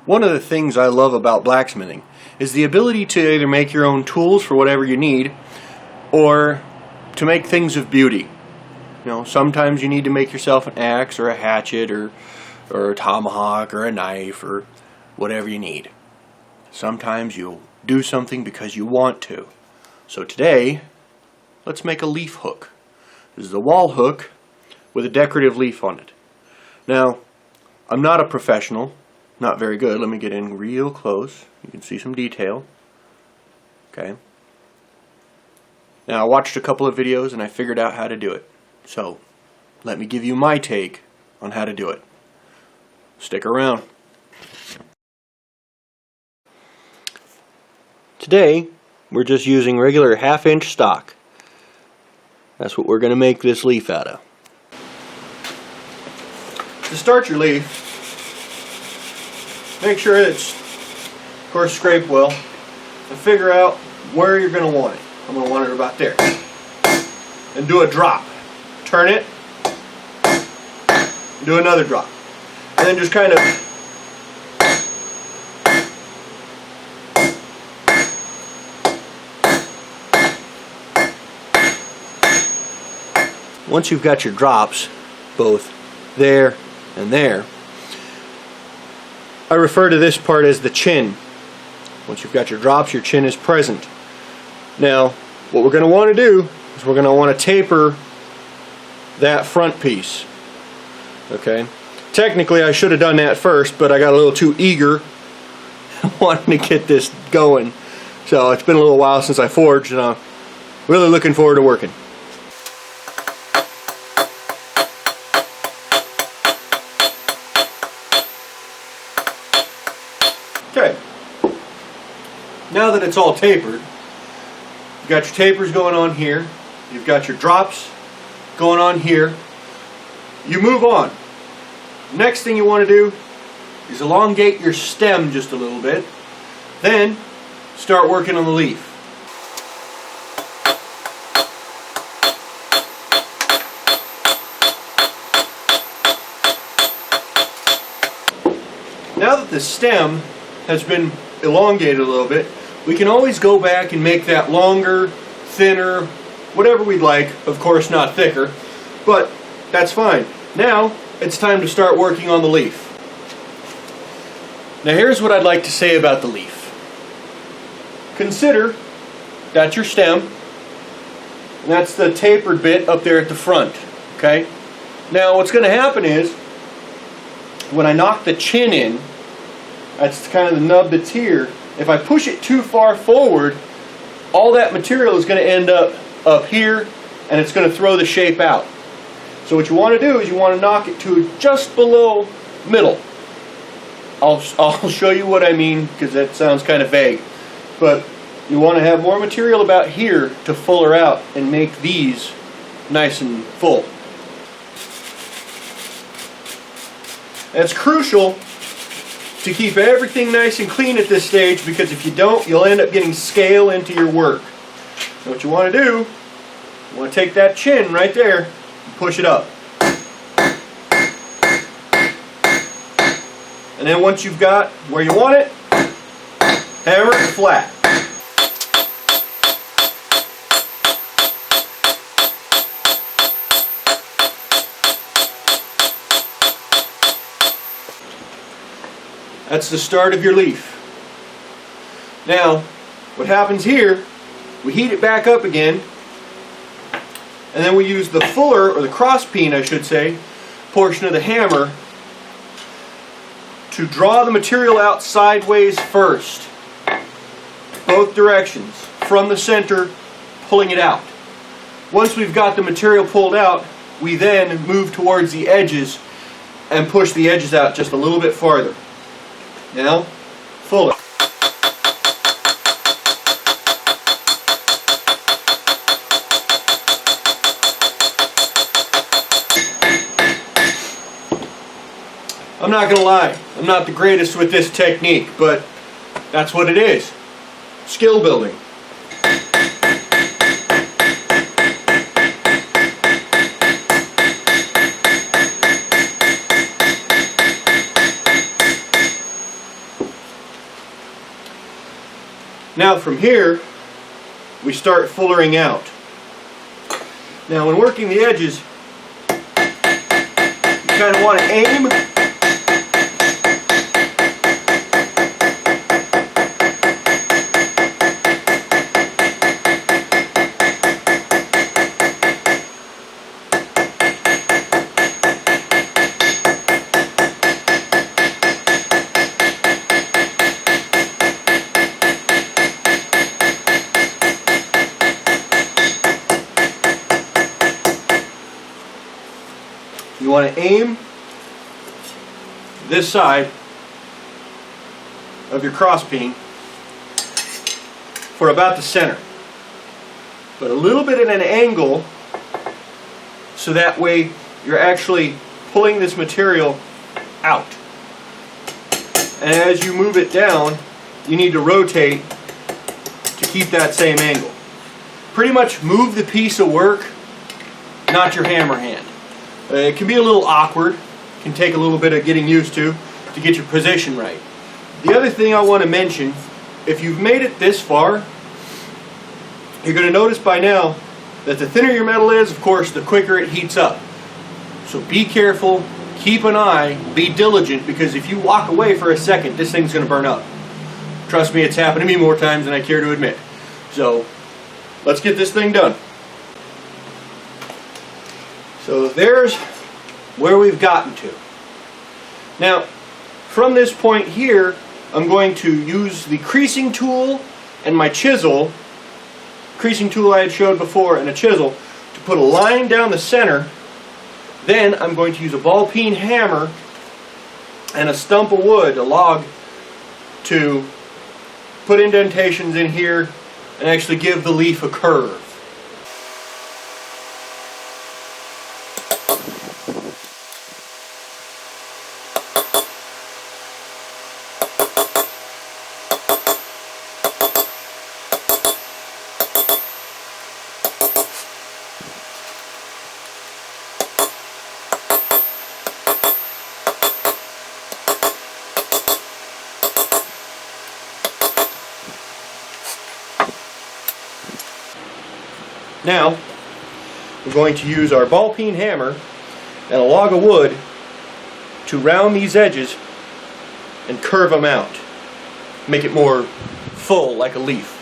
One of the things I love about blacksmithing is the ability to either make your own tools for whatever you need, or to make things of beauty. You know, sometimes you need to make yourself an axe or a hatchet or a tomahawk or a knife or whatever you need. Sometimes you'll do something because you want to. So today, let's make a leaf hook. This is a wall hook with a decorative leaf on it. Now, I'm not a professional, not very good. Let me get in real close. You can see some detail. Okay. Now, I watched a couple of videos and I figured out how to do it. So, let me give you my take on how to do it. Stick around. Today, we're just using regular 1/2 inch stock. That's what we're going to make this leaf out of. To start your leaf, make sure it's, of course, scraped well, and figure out where you're going to want it. I'm going to want it about there. And do a drop. Turn it, do another drop. And then just kind of once you've got your drops, both there and there, I refer to this part as the chin. Once you've got your drops, your chin is present. Now, what we're going to want to do is we're going to want to taper that front piece. Okay? Technically, I should have done that first, but I got a little too eager wanting to get this going. So it's been a little while since I forged, and I'm really looking forward to working. Okay, now that it's all tapered, you've got your tapers going on here, you've got your drops going on here, you move on. Next thing you want to do is elongate your stem just a little bit, then start working on the leaf. Now that the stem has been elongated a little bit, we can always go back and make that longer, thinner, whatever we'd like. Of course, not thicker, but that's fine. Now it's time to start working on the leaf. Now here's what I'd like to say about the leaf. Consider that's your stem, and that's the tapered bit up there at the front. Okay? Now what's going to happen is, when I knock the chin in, that's kind of the nub that's here. If I push it too far forward, all that material is going to end up here, and it's going to throw the shape out. So what you want to do is you want to knock it to just below middle. I'll show you what I mean, because that sounds kind of vague. But you want to have more material about here to fuller out and make these nice and full. That's crucial to keep everything nice and clean at this stage, because if you don't, you'll end up getting scale into your work. So what you want to do, you want to take that chin right there and push it up. And then once you've got where you want it, hammer it flat. That's the start of your leaf. Now, what happens here, we heat it back up again, and then we use the fuller, or the cross peen I should say, portion of the hammer to draw the material out sideways first. Both directions, from the center, pulling it out. Once we've got the material pulled out, we then move towards the edges and push the edges out just a little bit farther. Now, fuller. I'm not gonna lie, I'm not the greatest with this technique, but that's what it is. Skill building. Now from here, we start fullering out. Now when working the edges, you kind of want to aim You want to aim this side of your crossbeam for about the center, but a little bit at an angle, so that way you're actually pulling this material out. And as you move it down, you need to rotate to keep that same angle. Pretty much move the piece of work, not your hammer hand. It can be a little awkward, can take a little bit of getting used to get your position right. The other thing I want to mention, if you've made it this far, you're going to notice by now that the thinner your metal is, of course, the quicker it heats up. So be careful, keep an eye, be diligent, because if you walk away for a second, this thing's going to burn up. Trust me, it's happened to me more times than I care to admit. So let's get this thing done. So there's where we've gotten to. Now, from this point here, I'm going to use the creasing tool and my chisel, creasing tool I had showed before and a chisel, to put a line down the center. Then I'm going to use a ball peen hammer and a stump of wood, a log, to put indentations in here and actually give the leaf a curve. Now, we're going to use our ball peen hammer and a log of wood to round these edges and curve them out. Make it more full, like a leaf.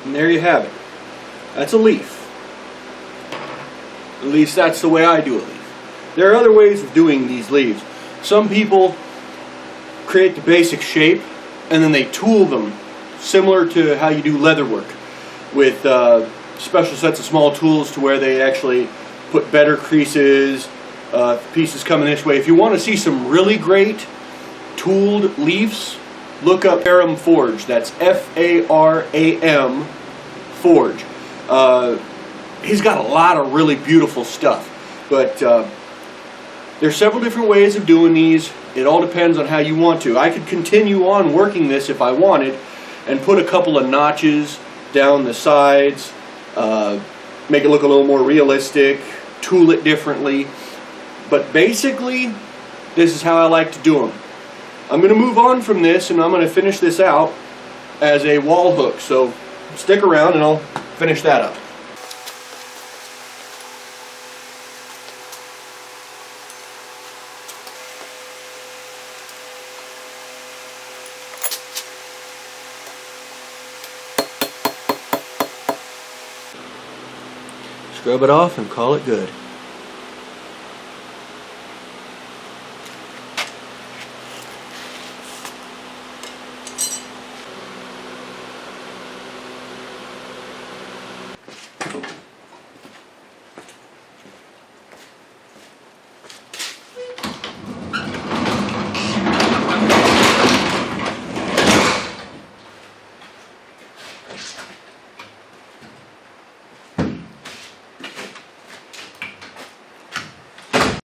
And there you have it. That's a leaf. At least that's the way I do a leaf. There are other ways of doing these leaves. Some people create the basic shape and then they tool them, similar to how you do leather work, with special sets of small tools to where they actually put better creases, pieces coming this way. If you want to see some really great tooled leaves, look up Faram Forge. That's F-A-R-A-M Forge. He's got a lot of really beautiful stuff. But there's several different ways of doing these. It all depends on how you want to. I could continue on working this if I wanted and put a couple of notches down the sides, make it look a little more realistic, tool it differently. But basically, this is how I like to do them. I'm going to move on from this and I'm going to finish this out as a wall hook. So stick around and I'll finish that up. Scrub it off and call it good.